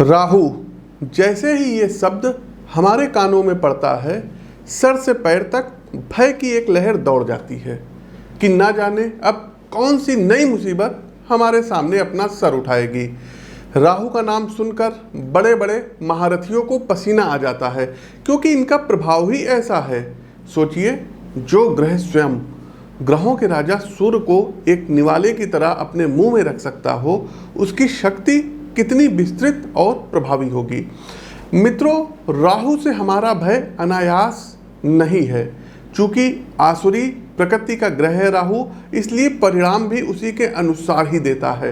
राहु, जैसे ही ये शब्द हमारे कानों में पड़ता है, सर से पैर तक भय की एक लहर दौड़ जाती है कि ना जाने अब कौन सी नई मुसीबत हमारे सामने अपना सर उठाएगी। राहु का नाम सुनकर बड़े बड़े महारथियों को पसीना आ जाता है, क्योंकि इनका प्रभाव ही ऐसा है। सोचिए, जो ग्रह स्वयं ग्रहों के राजा सूर्य को एक निवाले की तरह अपने मुंह में रख सकता हो, उसकी शक्ति कितनी विस्तृत और प्रभावी होगी। मित्रों, राहु से हमारा भय अनायास नहीं है। चूंकि आसुरी प्रकृति का ग्रह है राहु, इसलिए परिणाम भी उसी के अनुसार ही देता है।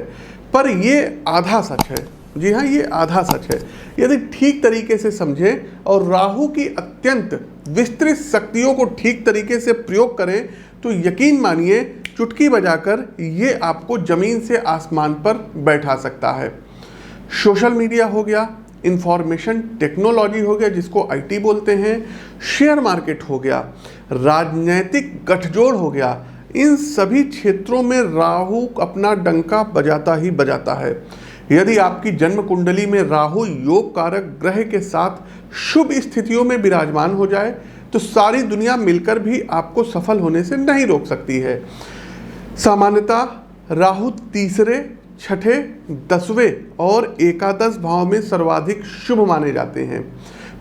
पर ये आधा सच है। जी हाँ, ये आधा सच है। यदि ठीक तरीके से समझें और राहु की अत्यंत विस्तृत शक्तियों को ठीक तरीके से प्रयोग करें तो यकीन मानिए, चुटकी बजाकर ये आपको जमीन से आसमान पर बैठा सकता है। सोशल मीडिया हो गया, इंफॉर्मेशन टेक्नोलॉजी हो गया जिसको आईटी बोलते हैं, शेयर मार्केट हो गया, राजनीतिक गठजोड़ हो गया, इन सभी क्षेत्रों में राहु अपना डंका बजाता ही बजाता है। यदि आपकी जन्म कुंडली में राहु योग कारक ग्रह के साथ शुभ स्थितियों में विराजमान हो जाए तो सारी दुनिया मिलकर भी आपको सफल होने से नहीं रोक सकती है। सामान्यतः राहु तीसरे, छठे, 10वें और एकादश भाव में सर्वाधिक शुभ माने जाते हैं।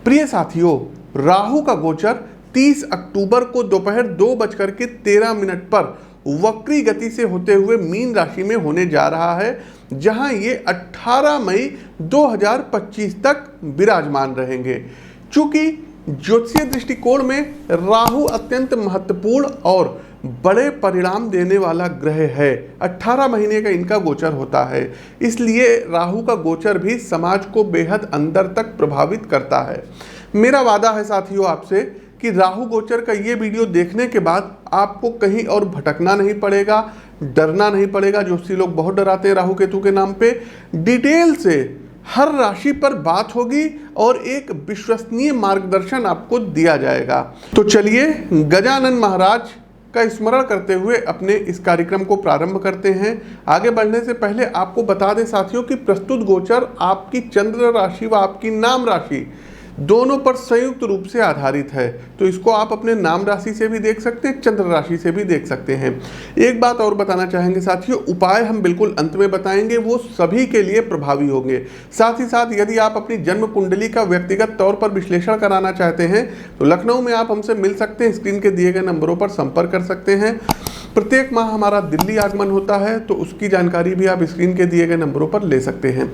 प्रिय साथियों, राहु का गोचर 30 अक्टूबर को दोपहर 2:13 पर वक्री गति से होते हुए मीन राशि में होने जा रहा है, जहां ये 18 मई 2025 तक विराजमान रहेंगे। चूंकि ज्योतिषीय दृष्टिकोण में राहु अत्यंत महत्वपूर्ण और बड़े परिणाम देने वाला ग्रह है, 18 महीने का इनका गोचर होता है, इसलिए राहु का गोचर भी समाज को बेहद अंदर तक प्रभावित करता है। मेरा वादा है साथियों आपसे कि राहु गोचर का ये वीडियो देखने के बाद आपको कहीं और भटकना नहीं पड़ेगा, डरना नहीं पड़ेगा। ज्योतिषी लोग बहुत डराते हैं राहु केतु के नाम पे। डिटेल से हर राशि पर बात होगी और एक विश्वसनीय मार्गदर्शन आपको दिया जाएगा। तो चलिए गजानन महाराज का स्मरण करते हुए अपने इस कार्यक्रम को प्रारंभ करते हैं। आगे बढ़ने से पहले आपको बता दें साथियों कि प्रस्तुत गोचर आपकी चंद्र राशि व आपकी नाम राशि दोनों पर संयुक्त रूप से आधारित है। तो इसको आप अपने नाम राशि से भी देख सकते हैं, चंद्र राशि से भी देख सकते हैं। एक बात और बताना चाहेंगे साथियों, उपाय हम बिल्कुल अंत में बताएंगे, वो सभी के लिए प्रभावी होंगे। साथ ही साथ यदि आप अपनी जन्म कुंडली का व्यक्तिगत तौर पर विश्लेषण कराना चाहते हैं तो लखनऊ में आप हमसे मिल सकते हैं, स्क्रीन के दिए गए नंबरों पर संपर्क कर सकते हैं। प्रत्येक माह हमारा दिल्ली आगमन होता है, तो उसकी जानकारी भी आप स्क्रीन के दिए गए नंबरों पर ले सकते हैं।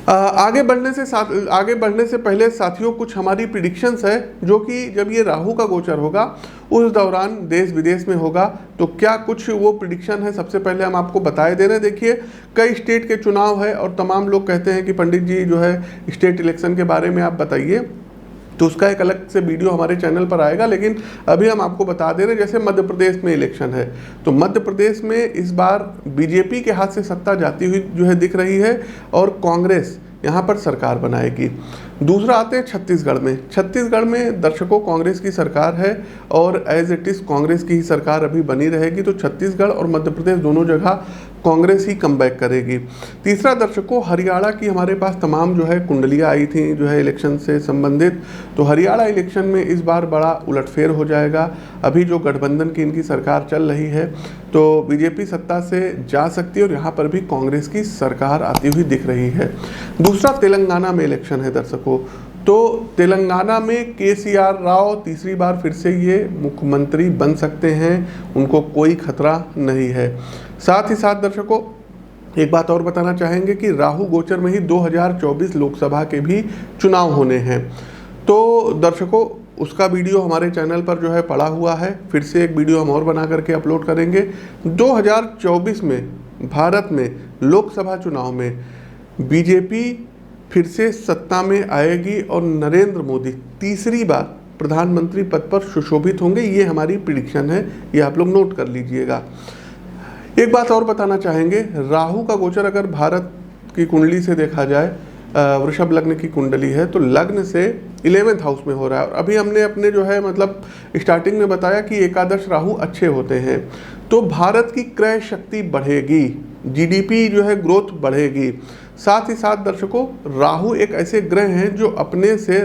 आगे बढ़ने से पहले साथियों कुछ हमारी प्रिडिक्शंस है, जो कि जब ये राहु का गोचर होगा उस दौरान देश विदेश में होगा, तो क्या कुछ वो प्रिडिक्शन है सबसे पहले हम आपको बताए दे रहे हैं। देखिए, कई स्टेट के चुनाव है और तमाम लोग कहते हैं कि पंडित जी जो है स्टेट इलेक्शन के बारे में आप बताइए, तो उसका एक अलग से वीडियो हमारे चैनल पर आएगा। लेकिन अभी हम आपको बता दे रहे हैं, जैसे मध्य प्रदेश में इलेक्शन है, तो मध्य प्रदेश में इस बार बीजेपी के हाथ से सत्ता जाती हुई जो है दिख रही है और कांग्रेस यहाँ पर सरकार बनाएगी। दूसरा आते हैं छत्तीसगढ़ में। छत्तीसगढ़ में दर्शकों कांग्रेस की सरकार है और एज इट इज़ कांग्रेस की ही सरकार अभी बनी रहेगी, तो छत्तीसगढ़ और मध्य प्रदेश दोनों जगह कांग्रेस ही कमबैक करेगी। तीसरा दर्शकों, हरियाणा की हमारे पास तमाम जो है कुंडलियाँ आई थी जो है इलेक्शन से संबंधित, तो हरियाणा इलेक्शन में इस बार बड़ा उलटफेर हो जाएगा। अभी जो गठबंधन की इनकी सरकार चल रही है, तो बीजेपी सत्ता से जा सकती है और यहाँ पर भी कांग्रेस की सरकार आती हुई दिख रही है। दूसरा तेलंगाना में इलेक्शन है दर्शकों, तो तेलंगाना में केसीआर राव तीसरी बार फिर से ये मुख्यमंत्री बन सकते हैं, उनको कोई खतरा नहीं है। साथ ही साथ दर्शकों एक बात और बताना चाहेंगे कि राहु गोचर में ही 2024 लोकसभा के भी चुनाव होने हैं, तो दर्शकों उसका वीडियो हमारे चैनल पर जो है पड़ा हुआ है। फिर से एक वीडियो हम और बना करके अपलोड करेंगे। 2024 में भारत में लोकसभा चुनाव में बीजेपी फिर से सत्ता में आएगी और नरेंद्र मोदी तीसरी बार प्रधानमंत्री पद पर सुशोभित होंगे। ये हमारी प्रिडिक्शन है, ये आप लोग नोट कर लीजिएगा। एक बात और बताना चाहेंगे, राहु का गोचर अगर भारत की कुंडली से देखा जाए, वृषभ लग्न की कुंडली है, तो लग्न से 11वें हाउस में हो रहा है। और अभी हमने अपने जो है मतलब स्टार्टिंग में बताया कि एकादश राहु अच्छे होते हैं, तो भारत की क्रय शक्ति बढ़ेगी, जीडीपी जो है ग्रोथ बढ़ेगी। साथ ही साथ दर्शकों, राहु एक ऐसे ग्रह हैं जो अपने से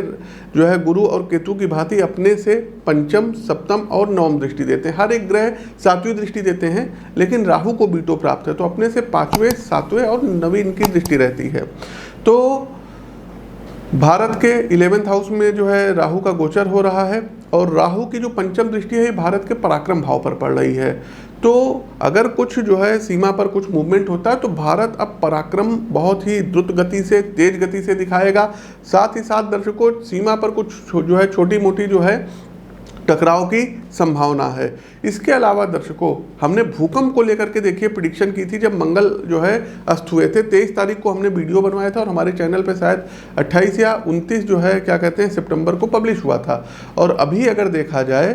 जो है गुरु और केतु की भांति अपने से पंचम, सप्तम और नवम दृष्टि देते हैं। हर एक ग्रह सातवीं दृष्टि देते हैं, लेकिन राहु को बीटो प्राप्त है, तो अपने से पांचवें, सातवें और नवीं इनकी दृष्टि रहती है। तो भारत के 11वें हाउस में जो है राहु का गोचर हो रहा है, और राहु की जो पंचम दृष्टि है ये भारत के पराक्रम भाव पर पड़ रही है। तो अगर कुछ जो है सीमा पर कुछ मूवमेंट होता है तो भारत अब पराक्रम बहुत ही द्रुत गति से, तेज गति से दिखाएगा। साथ ही साथ दर्शकों, सीमा पर कुछ जो है छोटी मोटी जो है टकराव की संभावना है। इसके अलावा दर्शकों, हमने भूकंप को लेकर के देखिए प्रिडिक्शन की थी जब मंगल जो है अस्त हुए थे। 23 तारीख को हमने वीडियो बनवाया था और हमारे चैनल पे शायद 28 या 29 जो है क्या कहते हैं सितंबर को पब्लिश हुआ था। और अभी अगर देखा जाए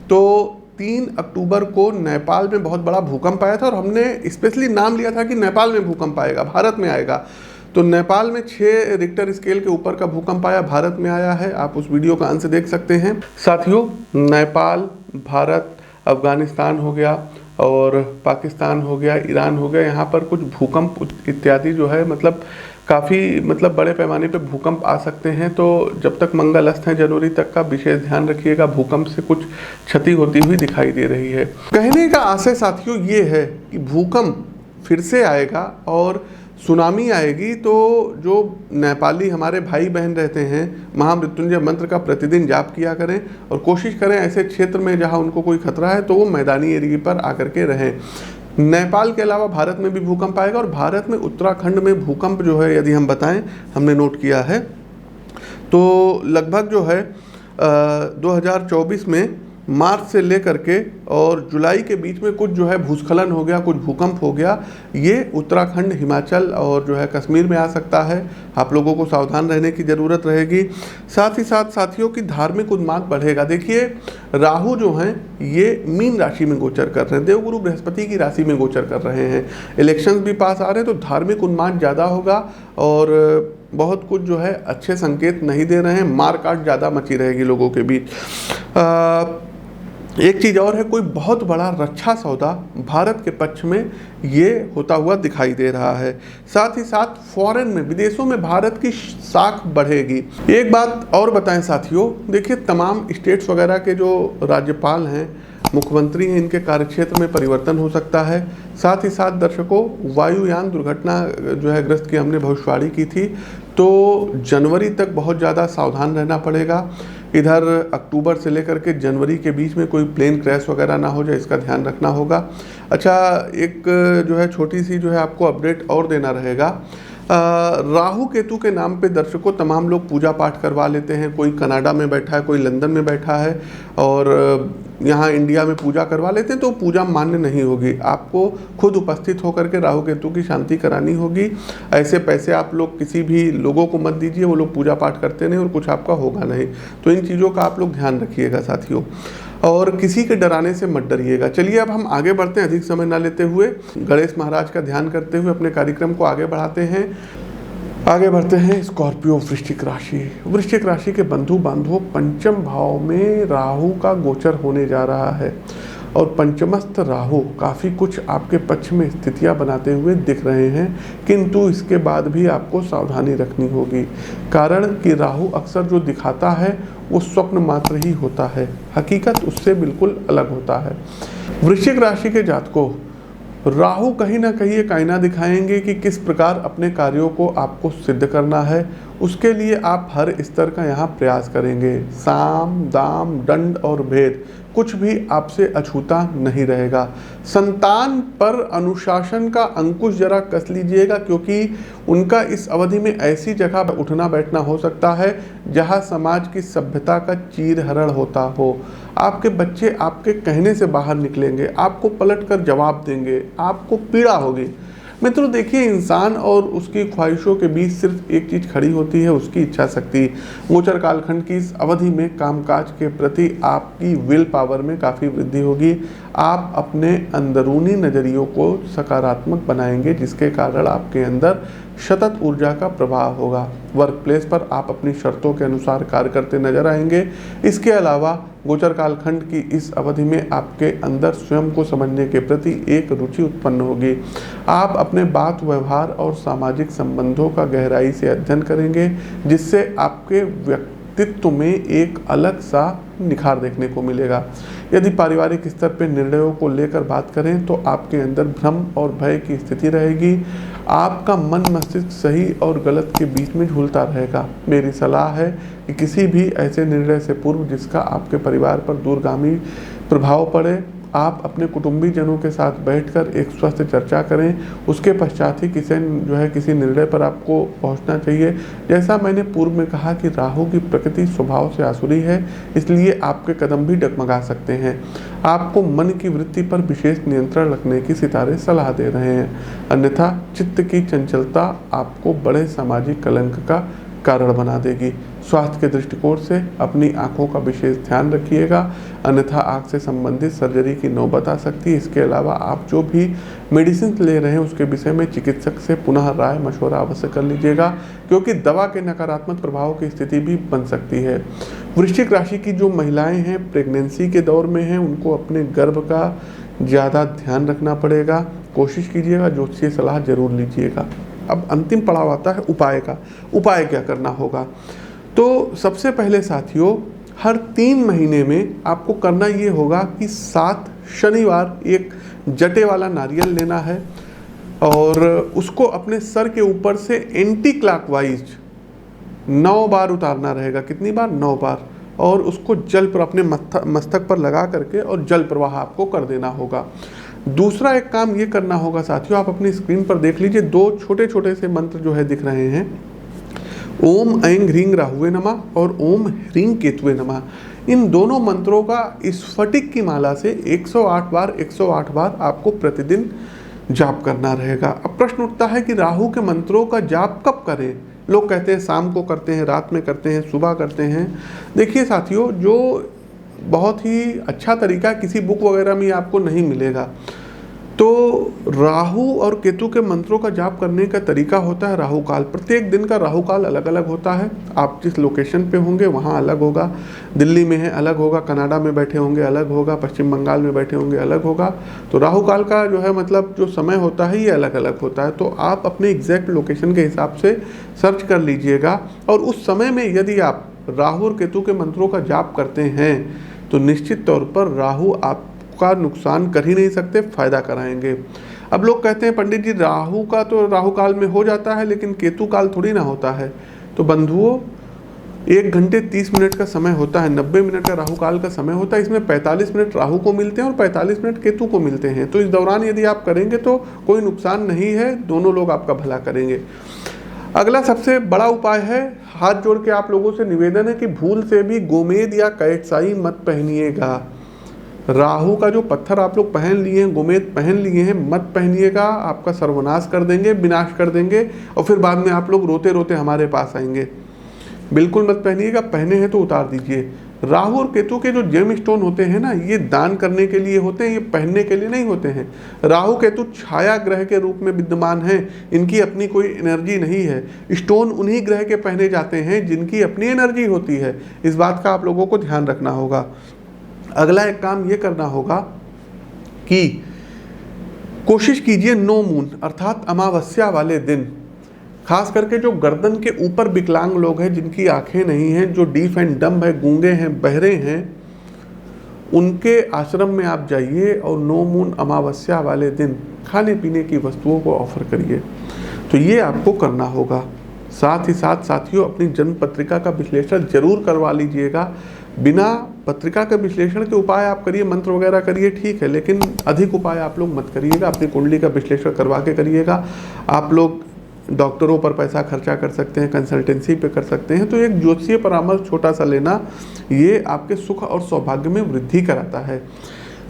तो 3 अक्टूबर को नेपाल में बहुत बड़ा भूकंप आया था, और हमने स्पेशली नाम लिया था कि नेपाल में भूकंप आएगा, भारत में आएगा। तो नेपाल में 6 रिक्टर स्केल के ऊपर का भूकंप आया, भारत में आया है। आप उस वीडियो का अंश देख सकते हैं। साथियों, नेपाल, भारत, अफगानिस्तान हो गया और पाकिस्तान हो गया, ईरान हो गया, यहाँ पर कुछ भूकंप इत्यादि जो है काफ़ी बड़े पैमाने पे भूकंप आ सकते हैं। तो जब तक मंगल अस्त है जनवरी तक का विशेष ध्यान रखिएगा, भूकंप से कुछ क्षति होती हुई दिखाई दे रही है। कहने का आशय साथियों ये है कि भूकंप फिर से आएगा और सुनामी आएगी, तो जो नेपाली हमारे भाई बहन रहते हैं, महामृत्युंजय मंत्र का प्रतिदिन जाप किया करें और कोशिश करें ऐसे क्षेत्र में जहां उनको कोई खतरा है तो वो मैदानी एरिया पर आकर के रहें। नेपाल के अलावा भारत में भी भूकंप आएगा, और भारत में उत्तराखंड में भूकंप जो है यदि हम बताएं, हमने नोट किया है तो लगभग जो है 2024 में मार्च से लेकर के और जुलाई के बीच में कुछ जो है भूस्खलन हो गया, कुछ भूकंप हो गया। ये उत्तराखंड, हिमाचल और जो है कश्मीर में आ सकता है। आप लोगों को सावधान रहने की ज़रूरत रहेगी। साथ ही साथ साथियों की धार्मिक उन्माद बढ़ेगा। देखिए, राहु जो हैं ये मीन राशि में गोचर कर रहे हैं, देवगुरु बृहस्पति की राशि में गोचर कर रहे हैं। इलेक्शंस भी पास आ रहे हैं, तो धार्मिक उन्माद ज़्यादा होगा और बहुत कुछ जो है अच्छे संकेत नहीं दे रहे हैं। मार काट ज़्यादा मची रहेगी लोगों के बीच। एक चीज़ और है, कोई बहुत बड़ा रक्षा सौदा भारत के पक्ष में ये होता हुआ दिखाई दे रहा है। साथ ही साथ फॉरेन में, विदेशों में भारत की साख बढ़ेगी। एक बात और बताएं साथियों, देखिए तमाम स्टेट्स वगैरह के जो राज्यपाल हैं, मुख्यमंत्री हैं, इनके कार्यक्षेत्र में परिवर्तन हो सकता है। साथ ही साथ दर्शकों, वायुयान दुर्घटना जो है ग्रस्त की हमने भविष्यवाणी की थी, तो जनवरी तक बहुत ज़्यादा सावधान रहना पड़ेगा। इधर अक्टूबर से लेकर के जनवरी के बीच में कोई प्लेन क्रैश वगैरह ना हो जाए, इसका ध्यान रखना होगा। अच्छा, एक जो है छोटी सी जो है आपको अपडेट और देना रहेगा। राहु केतु के नाम पे दर्शकों तमाम लोग पूजा पाठ करवा लेते हैं। कोई कनाडा में बैठा है, कोई लंदन में बैठा है और यहाँ इंडिया में पूजा करवा लेते हैं, तो पूजा मान्य नहीं होगी। आपको खुद उपस्थित होकर के राहु केतु की शांति करानी होगी। ऐसे पैसे आप लोग किसी भी लोगों को मत दीजिए, वो लोग पूजा पाठ करते नहीं और कुछ आपका होगा नहीं। तो इन चीज़ों का आप लोग ध्यान रखिएगा साथियों, और किसी के डराने से मत डरिएगा। चलिए अब हम आगे बढ़ते हैं, अधिक समय ना लेते हुए गणेश महाराज का ध्यान करते हुए अपने कार्यक्रम को आगे बढ़ाते हैं। आगे बढ़ते हैं स्कॉर्पियो, वृश्चिक राशि। वृश्चिक राशि के बंधु बांधवों, पंचम भाव में राहु का गोचर होने जा रहा है और पंचमस्थ राहु काफ़ी कुछ आपके पक्ष में स्थितियां बनाते हुए दिख रहे हैं, किंतु इसके बाद भी आपको सावधानी रखनी होगी। कारण कि राहु अक्सर जो दिखाता है वो स्वप्न मात्र ही होता है, हकीकत उससे बिल्कुल अलग होता है। वृश्चिक राशि के जातकों, राहु कहीं ना कहीं एक आईना दिखाएंगे कि किस प्रकार अपने कार्यों को आपको सिद्ध करना है। उसके लिए आप हर स्तर का यहाँ प्रयास करेंगे। साम, दाम, दंड और भेद कुछ भी आपसे अछूता नहीं रहेगा। संतान पर अनुशासन का अंकुश जरा कस लीजिएगा, क्योंकि उनका इस अवधि में ऐसी जगह उठना बैठना हो सकता है जहाँ समाज की सभ्यता का चीरहरण होता हो। आपके बच्चे आपके कहने से बाहर निकलेंगे, आपको पलटकर जवाब देंगे, आपको पीड़ा होगी। मित्रों देखिए, इंसान और उसकी ख्वाहिशों के बीच सिर्फ एक चीज़ खड़ी होती है, उसकी इच्छा शक्ति। गोचर कालखंड की इस अवधि में कामकाज के प्रति आपकी विल पावर में काफ़ी वृद्धि होगी। आप अपने अंदरूनी नज़रियों को सकारात्मक बनाएंगे, जिसके कारण आपके अंदर सतत ऊर्जा का प्रभाव होगा। वर्क प्लेस पर आप अपनी शर्तों के अनुसार कार्य करते नजर आएंगे। इसके अलावा गोचर कालखंड की इस अवधि में आपके अंदर स्वयं को समझने के प्रति एक रुचि उत्पन्न होगी। आप अपने बात व्यवहार और सामाजिक संबंधों का गहराई से अध्ययन करेंगे, जिससे आपके व्यक्तित्व में एक अलग सा निखार देखने को मिलेगा। यदि पारिवारिक स्तर पर निर्णयों को लेकर बात करें तो आपके अंदर भ्रम और भय की स्थिति रहेगी। आपका मन मस्तिष्क सही और गलत के बीच में झूलता रहेगा। मेरी सलाह है कि किसी भी ऐसे निर्णय से पूर्व जिसका आपके परिवार पर दूरगामी प्रभाव पड़े, आप अपने कुटुंबीजनों के साथ बैठकर एक स्वस्थ चर्चा करें। उसके पश्चात ही किसी निर्णय पर आपको पहुंचना चाहिए। जैसा मैंने पूर्व में कहा कि राहु की प्रकृति स्वभाव से आसुरी है, इसलिए आपके कदम भी डगमगा सकते हैं। आपको मन की वृत्ति पर विशेष नियंत्रण रखने की सितारे सलाह दे रहे हैं, अन्यथा चित्त की चंचलता आपको बड़े सामाजिक कलंक का कारण बना देगी। स्वास्थ्य के दृष्टिकोण से अपनी आंखों का विशेष ध्यान रखिएगा, अन्यथा आंख से संबंधित सर्जरी की नौबत आ सकती है। इसके अलावा आप जो भी मेडिसिन ले रहे हैं उसके विषय में चिकित्सक से पुनः राय मशवरा अवश्य कर लीजिएगा, क्योंकि दवा के नकारात्मक प्रभाव की स्थिति भी बन सकती है। वृश्चिक राशि की जो महिलाएं हैं प्रेगनेंसी के दौर में हैं, उनको अपने गर्भ का ज़्यादा ध्यान रखना पड़ेगा। कोशिश कीजिएगा, ज्योतिषीय सलाह जरूर लीजिएगा। अब अंतिम पड़ाव आता है उपाय का। उपाय क्या करना होगा? तो सबसे पहले साथियों, हर 3 महीने में आपको करना ये होगा कि 7 शनिवार एक जटे वाला नारियल लेना है और उसको अपने सर के ऊपर से एंटी क्लॉकवाइज 9 बार उतारना रहेगा। कितनी बार? 9 बार। और उसको जल पर अपने मस्तक पर लगा करके और जल प्रवाह आपको कर देना होगा। दूसरा एक काम ये करना होगा साथियों, आप अपनी स्क्रीन पर देख लीजिए, 2 छोटे छोटे से मंत्र जो है दिख रहे हैं, ओम ऐं ह्रीं राहुवे नमः और ओम ह्रीं केतुवे नमः। इन दोनों मंत्रों का स्फटिक की माला से 108 बार आपको प्रतिदिन जाप करना रहेगा। अब प्रश्न उठता है कि राहु के मंत्रों का जाप कब करें? लोग कहते हैं शाम को करते हैं, रात में करते हैं, सुबह करते हैं। देखिए साथियों, जो बहुत ही अच्छा तरीका किसी बुक वगैरह में आपको नहीं मिलेगा। तो राहु और केतु के मंत्रों का जाप करने का तरीका होता है राहु काल। प्रत्येक दिन का राहु काल अलग अलग होता है। आप जिस लोकेशन पे होंगे वहाँ अलग होगा। दिल्ली में है अलग होगा, कनाडा में बैठे होंगे अलग होगा, पश्चिम बंगाल में बैठे होंगे अलग होगा। तो राहु काल का जो है मतलब जो समय होता है ये अलग अलग होता है। तो आप अपने एग्जैक्ट लोकेशन के हिसाब से सर्च कर लीजिएगा और उस समय में यदि आप राहु और केतु के मंत्रों का जाप करते हैं तो निश्चित तौर पर राहु आपका नुकसान कर ही नहीं सकते, फायदा कराएंगे। अब लोग कहते हैं पंडित जी राहु का तो राहु काल में हो जाता है लेकिन केतु काल थोड़ी ना होता है। तो बंधुओं 1 घंटे 30 मिनट का समय होता है, 90 मिनट का राहु काल का समय होता है। इसमें 45 मिनट राहु को मिलते हैं और 45 मिनट केतु को मिलते हैं। तो इस दौरान यदि आप करेंगे तो कोई नुकसान नहीं है, दोनों लोग आपका भला करेंगे। अगला सबसे बड़ा उपाय है, हाथ जोड़ के आप लोगों से निवेदन है कि भूल से भी गोमेद या कैटसाई मत पहनिएगा। राहु का जो पत्थर आप लोग पहन लिए हैं, गोमेद पहन लिए हैं, मत पहनिएगा, आपका सर्वनाश कर देंगे, विनाश कर देंगे और फिर बाद में आप लोग रोते रोते हमारे पास आएंगे। बिल्कुल मत पहनिएगा, पहने हैं तो उतार दीजिए। राहु और केतु के जो जेम स्टोन होते हैं ना, ये दान करने के लिए होते हैं, ये पहनने के लिए नहीं होते हैं। राहु केतु छाया ग्रह के रूप में विद्यमान हैं, इनकी अपनी कोई एनर्जी नहीं है। स्टोन उन्हीं ग्रह के पहने जाते हैं जिनकी अपनी एनर्जी होती है। इस बात का आप लोगों को ध्यान रखना होगा। अगला एक काम ये करना होगा कि कोशिश कीजिए नो मून अर्थात अमावस्या वाले दिन, खास करके जो गर्दन के ऊपर विकलांग लोग हैं, जिनकी आंखें नहीं हैं, जो डीफ एंड डम्ब है, गूंगे हैं, बहरे हैं, उनके आश्रम में आप जाइए और नो मून अमावस्या वाले दिन खाने पीने की वस्तुओं को ऑफर करिए। तो ये आपको करना होगा। साथ ही साथ साथियों अपनी जन्म पत्रिका का विश्लेषण जरूर करवा लीजिएगा। बिना पत्रिका के विश्लेषण के उपाय आप करिए, मंत्र वगैरह करिए, ठीक है, लेकिन अधिक उपाय आप लोग मत करिएगा। अपनी कुंडली का विश्लेषण करवा के करिएगा। आप लोग डॉक्टरों पर पैसा खर्चा कर सकते हैं, कंसल्टेंसी पे कर सकते हैं। तो एक ज्योतिषीय परामर्श छोटा सा लेना, ये आपके सुख और सौभाग्य में वृद्धि कराता है।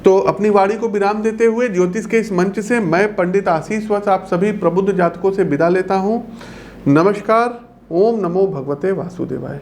तो अपनी वाणी को विराम देते हुए ज्योतिष के इस मंच से मैं पंडित आशीष वत्स आप सभी प्रबुद्ध जातकों से विदा लेता हूँ। नमस्कार। ओम नमो भगवते वासुदेवाय।